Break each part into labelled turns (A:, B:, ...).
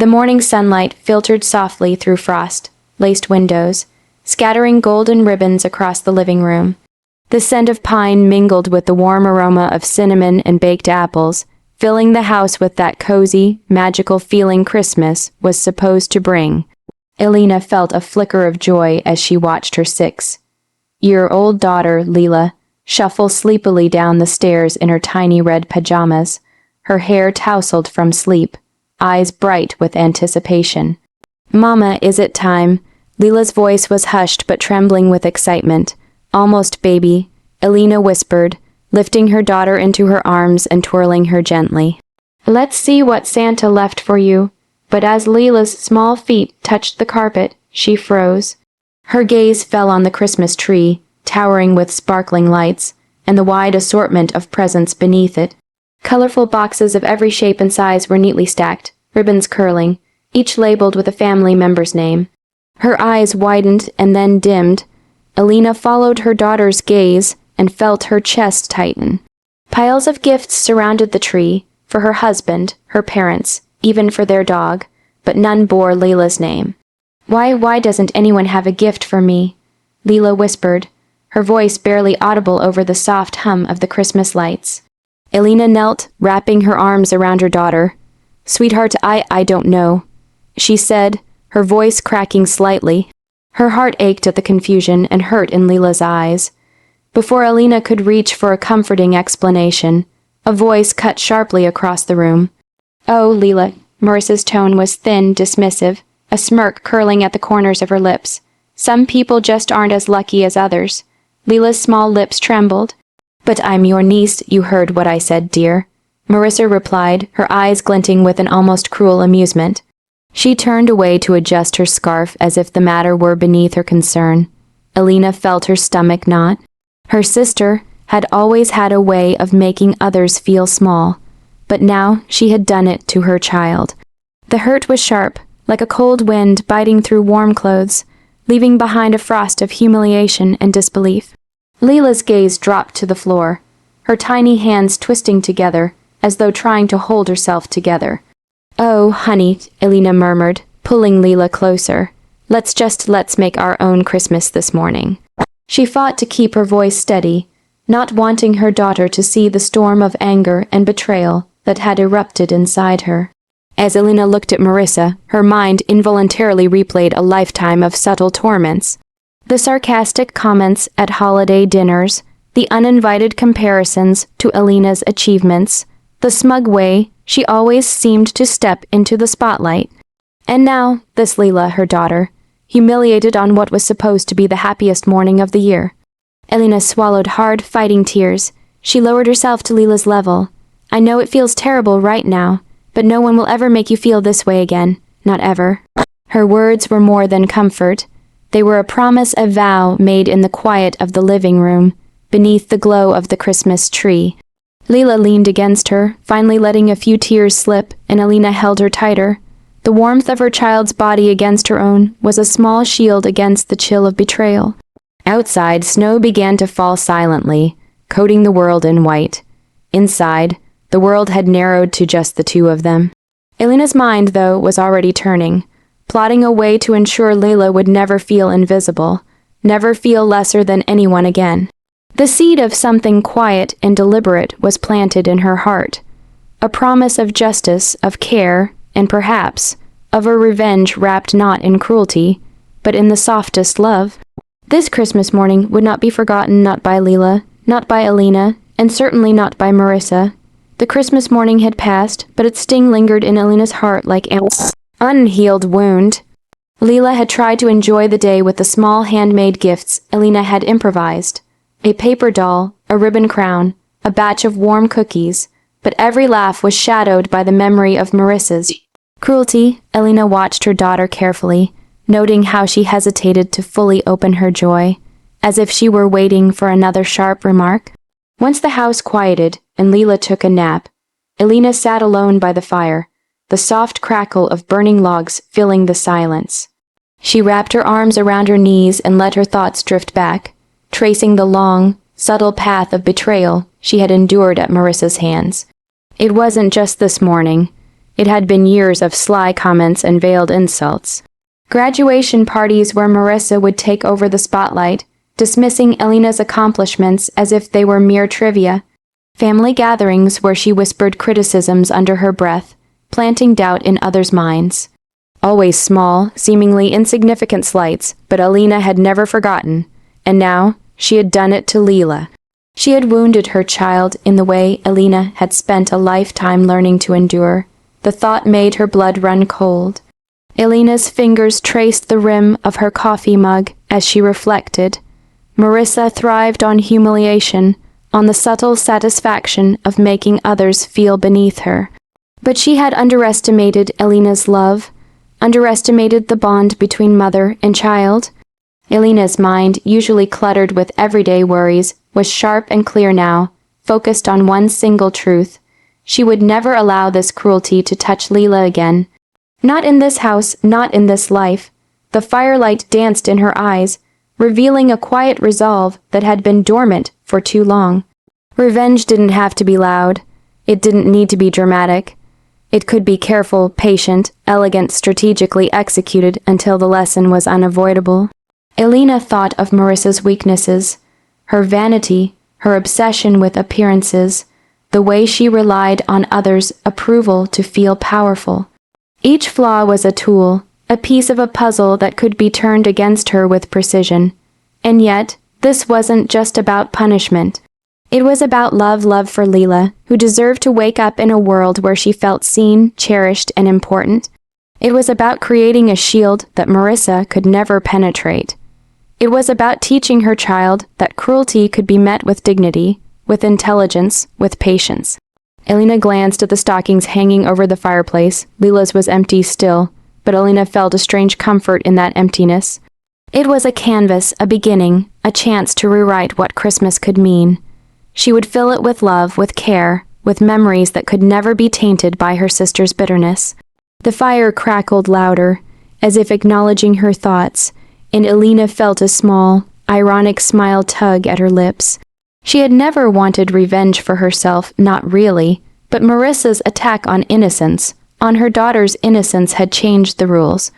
A: The morning sunlight filtered softly through frost-laced windows, scattering golden ribbons across the living room. The scent of pine mingled with the warm aroma of cinnamon and baked apples, filling the house with that cozy, magical feeling Christmas was supposed to bring. Elena felt a flicker of joy as she watched her 6-year-old daughter, Leela, shuffle sleepily down the stairs in her tiny red pajamas, her hair tousled from sleep, eyes bright with anticipation. "Mama, is it time?" Leela's voice was hushed but trembling with excitement. "Almost, baby," Elena whispered, lifting her daughter into her arms and twirling her gently. "Let's see what Santa left for you." But as Leela's small feet touched the carpet, she froze. Her gaze fell on the Christmas tree, towering with sparkling lights, and the wide assortment of presents beneath it. Colorful boxes of every shape and size were neatly stacked, ribbons curling, each labeled with a family member's name. Her eyes widened and then dimmed. Elena followed her daughter's gaze and felt her chest tighten. Piles of gifts surrounded the tree, for her husband, her parents, even for their dog, but none bore Leela's name. Why doesn't anyone have a gift for me?" Leela whispered, her voice barely audible over the soft hum of the Christmas lights. Elena knelt, wrapping her arms around her daughter. "Sweetheart, I don't know," she said, her voice cracking slightly. Her heart ached at the confusion and hurt in Leela's eyes. Before Elena could reach for a comforting explanation, a voice cut sharply across the room. "Oh, Leela," Marissa's tone was thin, dismissive, a smirk curling at the corners of her lips. "Some people just aren't as lucky as others." Leela's small lips trembled. "But I'm your niece, you heard what I said, dear," Marissa replied, her eyes glinting with an almost cruel amusement. She turned away to adjust her scarf as if the matter were beneath her concern. Elena felt her stomach knot. Her sister had always had a way of making others feel small, but now she had done it to her child. The hurt was sharp, like a cold wind biting through warm clothes, leaving behind a frost of humiliation and disbelief. Leela's gaze dropped to the floor, her tiny hands twisting together, as though trying to hold herself together. "Oh, honey," Elena murmured, pulling Leela closer. Let's make our own Christmas this morning." She fought to keep her voice steady, not wanting her daughter to see the storm of anger and betrayal that had erupted inside her. As Elena looked at Marissa, her mind involuntarily replayed a lifetime of subtle torments. The sarcastic comments at holiday dinners, the uninvited comparisons to Elena's achievements, the smug way she always seemed to step into the spotlight. And now, this Leela, her daughter, humiliated on what was supposed to be the happiest morning of the year. Elena swallowed hard, fighting tears. She lowered herself to Leela's level. "I know it feels terrible right now, but no one will ever make you feel this way again. Not ever." Her words were more than comfort. They were a promise, a vow made in the quiet of the living room, beneath the glow of the Christmas tree. Leela leaned against her, finally letting a few tears slip, and Elena held her tighter. The warmth of her child's body against her own was a small shield against the chill of betrayal. Outside, snow began to fall silently, coating the world in white. Inside, the world had narrowed to just the two of them. Elena's mind, though, was already turning, plotting a way to ensure Leela would never feel invisible, never feel lesser than anyone again. The seed of something quiet and deliberate was planted in her heart, a promise of justice, of care, and perhaps of a revenge wrapped not in cruelty, but in the softest love. This Christmas morning would not be forgotten, not by Leela, not by Elena, and certainly not by Marissa. The Christmas morning had passed, but its sting lingered in Elena's heart like an unhealed wound. Leela had tried to enjoy the day with the small handmade gifts Elena had improvised. A paper doll, a ribbon crown, a batch of warm cookies, but every laugh was shadowed by the memory of Marissa's cruelty. Elena watched her daughter carefully, noting how she hesitated to fully open her joy, as if she were waiting for another sharp remark. Once the house quieted and Leela took a nap, Elena sat alone by the fire, the soft crackle of burning logs filling the silence. She wrapped her arms around her knees and let her thoughts drift back, tracing the long, subtle path of betrayal she had endured at Marissa's hands. It wasn't just this morning. It had been years of sly comments and veiled insults. Graduation parties where Marissa would take over the spotlight, dismissing Elena's accomplishments as if they were mere trivia. Family gatherings where she whispered criticisms under her breath, planting doubt in others' minds. Always small, seemingly insignificant slights, but Elena had never forgotten, and now she had done it to Leela. She had wounded her child in the way Elena had spent a lifetime learning to endure. The thought made her blood run cold. Elena's fingers traced the rim of her coffee mug as she reflected. Marissa thrived on humiliation, on the subtle satisfaction of making others feel beneath her. But she had underestimated Elena's love, underestimated the bond between mother and child. Elena's mind, usually cluttered with everyday worries, was sharp and clear now, focused on one single truth. She would never allow this cruelty to touch Leela again. Not in this house, not in this life. The firelight danced in her eyes, revealing a quiet resolve that had been dormant for too long. Revenge didn't have to be loud. It didn't need to be dramatic. It could be careful, patient, elegant, strategically executed until the lesson was unavoidable. Elena thought of Marissa's weaknesses, her vanity, her obsession with appearances, the way she relied on others' approval to feel powerful. Each flaw was a tool, a piece of a puzzle that could be turned against her with precision. And yet, this wasn't just about punishment. It was about love for Leela, who deserved to wake up in a world where she felt seen, cherished, and important. It was about creating a shield that Marissa could never penetrate. It was about teaching her child that cruelty could be met with dignity, with intelligence, with patience. Elena glanced at the stockings hanging over the fireplace. Leela's was empty still, but Elena felt a strange comfort in that emptiness. It was a canvas, a beginning, a chance to rewrite what Christmas could mean. She would fill it with love, with care, with memories that could never be tainted by her sister's bitterness. The fire crackled louder, as if acknowledging her thoughts, and Elena felt a small, ironic smile tug at her lips. She had never wanted revenge for herself, not really, but Marissa's attack on innocence, on her daughter's innocence, had changed the rules.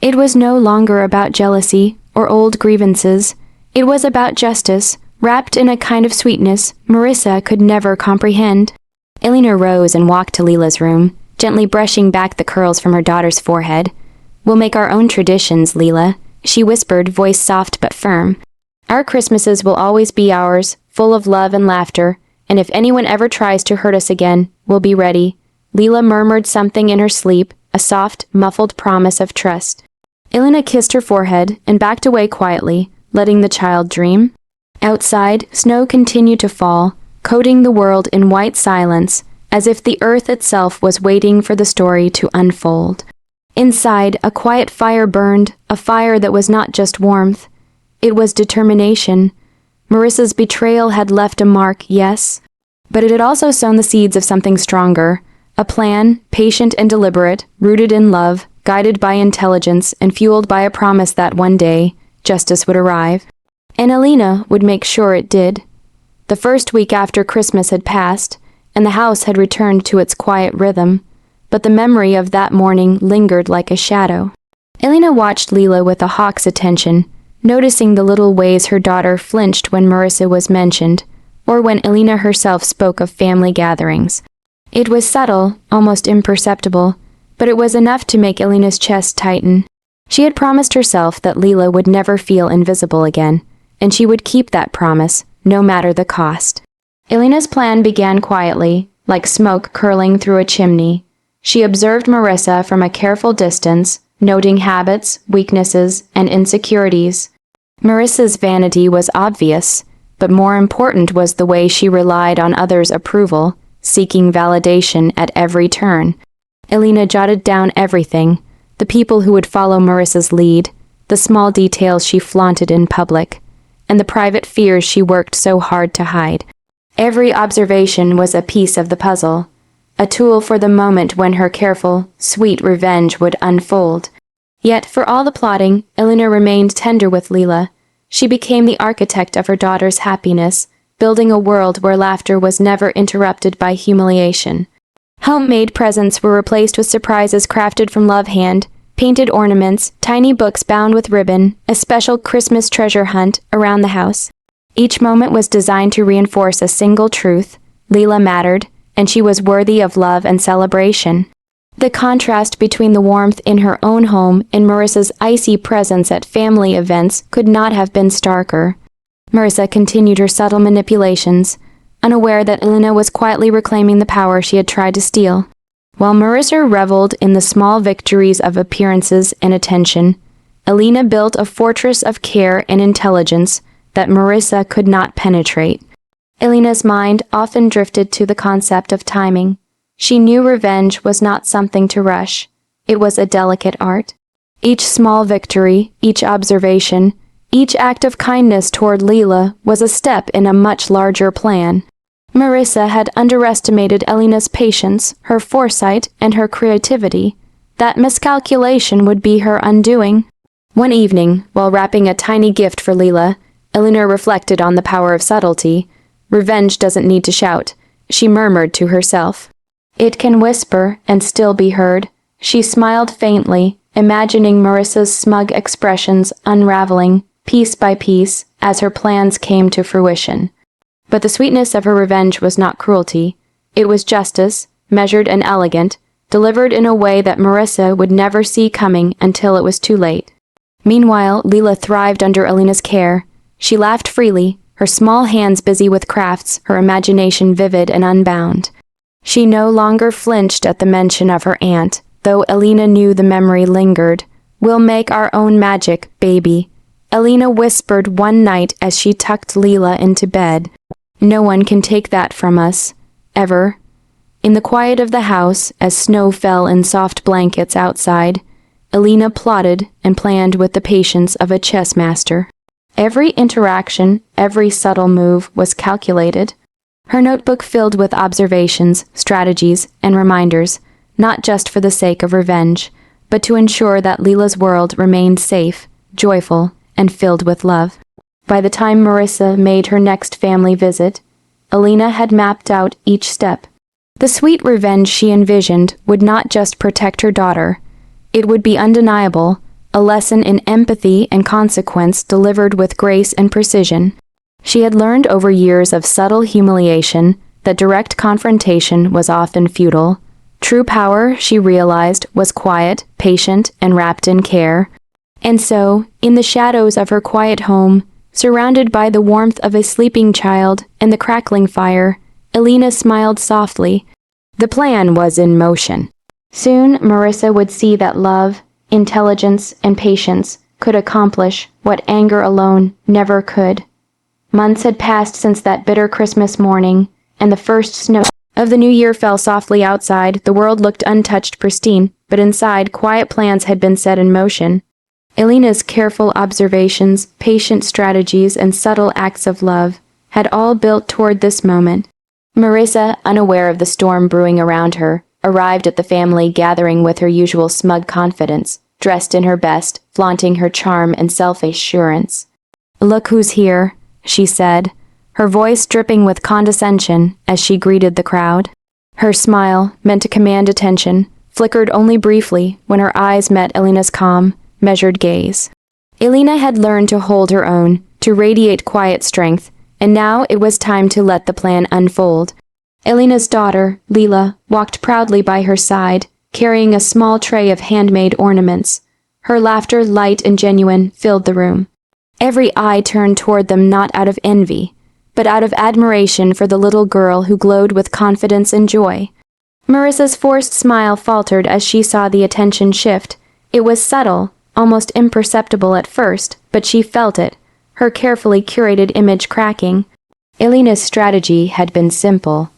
A: It was no longer about jealousy or old grievances. It was about justice, wrapped in a kind of sweetness Marissa could never comprehend. Elena rose and walked to Leela's room, gently brushing back the curls from her daughter's forehead. "We'll make our own traditions, Leela," she whispered, voice soft but firm. "Our Christmases will always be ours, full of love and laughter, and if anyone ever tries to hurt us again, we'll be ready." Leela murmured something in her sleep, a soft, muffled promise of trust. Elena kissed her forehead and backed away quietly, letting the child dream. Outside, snow continued to fall, coating the world in white silence, as if the earth itself was waiting for the story to unfold. Inside, a quiet fire burned, a fire that was not just warmth. It was determination. Marissa's betrayal had left a mark, yes, but it had also sown the seeds of something stronger, a plan, patient and deliberate, rooted in love, guided by intelligence, and fueled by a promise that one day, justice would arrive. And Elena would make sure it did. The first week after Christmas had passed, and the house had returned to its quiet rhythm, but the memory of that morning lingered like a shadow. Elena watched Leela with a hawk's attention, noticing the little ways her daughter flinched when Marissa was mentioned, or when Elena herself spoke of family gatherings. It was subtle, almost imperceptible, but it was enough to make Elena's chest tighten. She had promised herself that Leela would never feel invisible again, and she would keep that promise, no matter the cost. Elena's plan began quietly, like smoke curling through a chimney. She observed Marissa from a careful distance, noting habits, weaknesses, and insecurities. Marissa's vanity was obvious, but more important was the way she relied on others' approval, seeking validation at every turn. Elena jotted down everything, the people who would follow Marissa's lead, the small details she flaunted in public, and the private fears she worked so hard to hide. Every observation was a piece of the puzzle, a tool for the moment when her careful, sweet revenge would unfold. Yet, for all the plotting, Elena remained tender with Leela. She became the architect of her daughter's happiness, building a world where laughter was never interrupted by humiliation. Homemade presents were replaced with surprises crafted from love hand, painted ornaments, tiny books bound with ribbon, a special Christmas treasure hunt around the house. Each moment was designed to reinforce a single truth: Leela mattered, and she was worthy of love and celebration. The contrast between the warmth in her own home and Marissa's icy presence at family events could not have been starker. Marissa continued her subtle manipulations, unaware that Elena was quietly reclaiming the power she had tried to steal. While Marissa reveled in the small victories of appearances and attention, Elena built a fortress of care and intelligence that Marissa could not penetrate. Elena's mind often drifted to the concept of timing. She knew revenge was not something to rush. It was a delicate art. Each small victory, each observation, each act of kindness toward Leela was a step in a much larger plan. Marissa had underestimated Elena's patience, her foresight, and her creativity. That miscalculation would be her undoing. One evening, while wrapping a tiny gift for Leela, Elena reflected on the power of subtlety. Revenge doesn't need to shout, she murmured to herself. It can whisper and still be heard. She smiled faintly, imagining Marissa's smug expressions unraveling, piece by piece, as her plans came to fruition. But the sweetness of her revenge was not cruelty. It was justice, measured and elegant, delivered in a way that Marissa would never see coming until it was too late. Meanwhile, Leela thrived under Elena's care. She laughed freely, her small hands busy with crafts, her imagination vivid and unbound. She no longer flinched at the mention of her aunt, though Elena knew the memory lingered. "We'll make our own magic, baby," Elena whispered one night as she tucked Leela into bed. "No one can take that from us, ever." In the quiet of the house, as snow fell in soft blankets outside, Elena plotted and planned with the patience of a chess master. Every interaction, every subtle move was calculated. Her notebook filled with observations, strategies, and reminders, not just for the sake of revenge, but to ensure that Leela's world remained safe, joyful, and filled with love. By the time Marissa made her next family visit, Elena had mapped out each step. The sweet revenge she envisioned would not just protect her daughter. It would be undeniable, a lesson in empathy and consequence delivered with grace and precision. She had learned over years of subtle humiliation that direct confrontation was often futile. True power, she realized, was quiet, patient, and wrapped in care. And so, in the shadows of her quiet home, surrounded by the warmth of a sleeping child and the crackling fire, Elena smiled softly. The plan was in motion. Soon, Marissa would see that love, intelligence, and patience could accomplish what anger alone never could. Months had passed since that bitter Christmas morning, and the first snow of the new year fell softly outside. The world looked untouched, pristine, but inside, quiet plans had been set in motion. Elena's careful observations, patient strategies, and subtle acts of love had all built toward this moment. Marissa, unaware of the storm brewing around her, arrived at the family gathering with her usual smug confidence, dressed in her best, flaunting her charm and self-assurance. "Look who's here," she said, her voice dripping with condescension as she greeted the crowd. Her smile, meant to command attention, flickered only briefly when her eyes met Elena's calm, measured gaze. Elena had learned to hold her own, to radiate quiet strength, and now it was time to let the plan unfold. Elena's daughter, Leela, walked proudly by her side, carrying a small tray of handmade ornaments. Her laughter, light and genuine, filled the room. Every eye turned toward them not out of envy, but out of admiration for the little girl who glowed with confidence and joy. Marissa's forced smile faltered as she saw the attention shift. It was subtle, almost imperceptible at first, but she felt it, her carefully curated image cracking. Elena's strategy had been simple.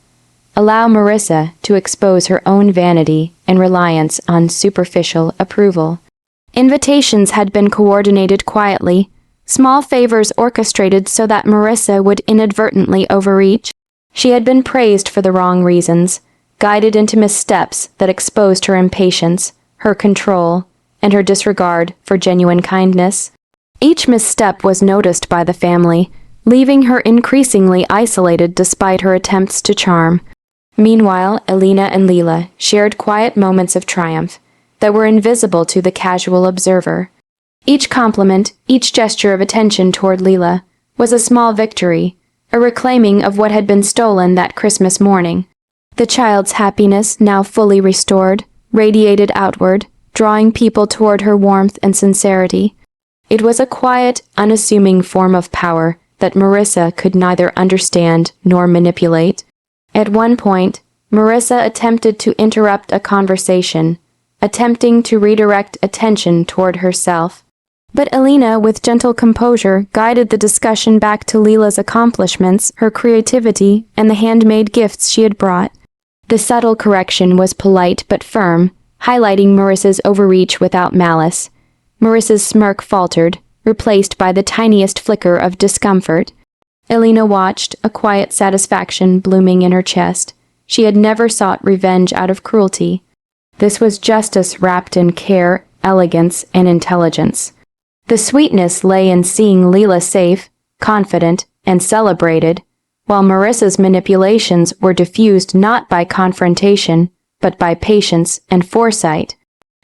A: Allow Marissa to expose her own vanity and reliance on superficial approval. Invitations had been coordinated quietly, small favors orchestrated so that Marissa would inadvertently overreach. She had been praised for the wrong reasons, guided into missteps that exposed her impatience, her control, and her disregard for genuine kindness. Each misstep was noticed by the family, leaving her increasingly isolated despite her attempts to charm. Meanwhile, Elena and Leela shared quiet moments of triumph that were invisible to the casual observer. Each compliment, each gesture of attention toward Leela, was a small victory, a reclaiming of what had been stolen that Christmas morning. The child's happiness, now fully restored, radiated outward, drawing people toward her warmth and sincerity. It was a quiet, unassuming form of power that Marissa could neither understand nor manipulate. At one point, Marissa attempted to interrupt a conversation, attempting to redirect attention toward herself. But Elena, with gentle composure, guided the discussion back to Leela's accomplishments, her creativity, and the handmade gifts she had brought. The subtle correction was polite but firm, highlighting Marissa's overreach without malice. Marissa's smirk faltered, replaced by the tiniest flicker of discomfort. Elena watched, a quiet satisfaction blooming in her chest. She had never sought revenge out of cruelty. This was justice wrapped in care, elegance, and intelligence. The sweetness lay in seeing Leela safe, confident, and celebrated, while Marissa's manipulations were diffused not by confrontation, but by patience and foresight.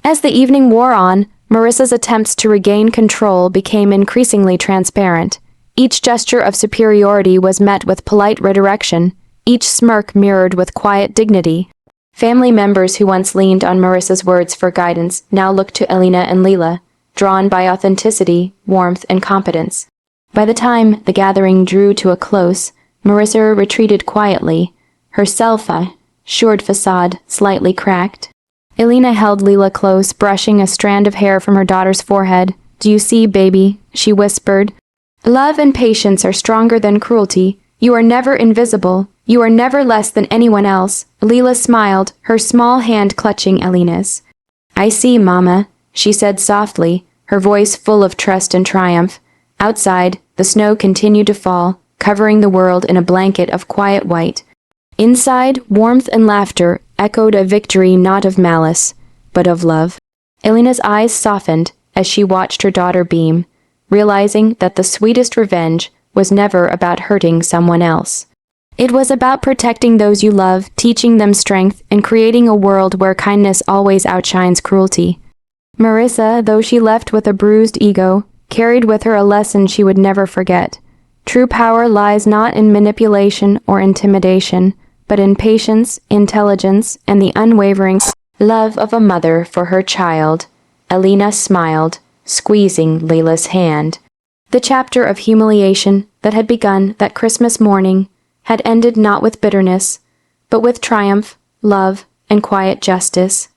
A: As the evening wore on, Marissa's attempts to regain control became increasingly transparent. Each gesture of superiority was met with polite redirection, each smirk mirrored with quiet dignity. Family members who once leaned on Marissa's words for guidance now looked to Elena and Leela, drawn by authenticity, warmth, and competence. By the time the gathering drew to a close, Marissa retreated quietly, her self-assured facade slightly cracked. Elena held Leela close, brushing a strand of hair from her daughter's forehead. "Do you see, baby?" she whispered. "Love and patience are stronger than cruelty. You are never invisible. You are never less than anyone else." Leela smiled, her small hand clutching Elena's. "I see, Mama," she said softly, her voice full of trust and triumph. Outside, the snow continued to fall, covering the world in a blanket of quiet white. Inside, warmth and laughter echoed a victory not of malice, but of love. Elena's eyes softened as she watched her daughter beam, realizing that the sweetest revenge was never about hurting someone else. It was about protecting those you love, teaching them strength, and creating a world where kindness always outshines cruelty. Marissa, though she left with a bruised ego, carried with her a lesson she would never forget. True power lies not in manipulation or intimidation, but in patience, intelligence, and the unwavering love of a mother for her child. Elena smiled, squeezing Leela's hand. The chapter of humiliation that had begun that Christmas morning had ended not with bitterness, but with triumph, love, and quiet justice.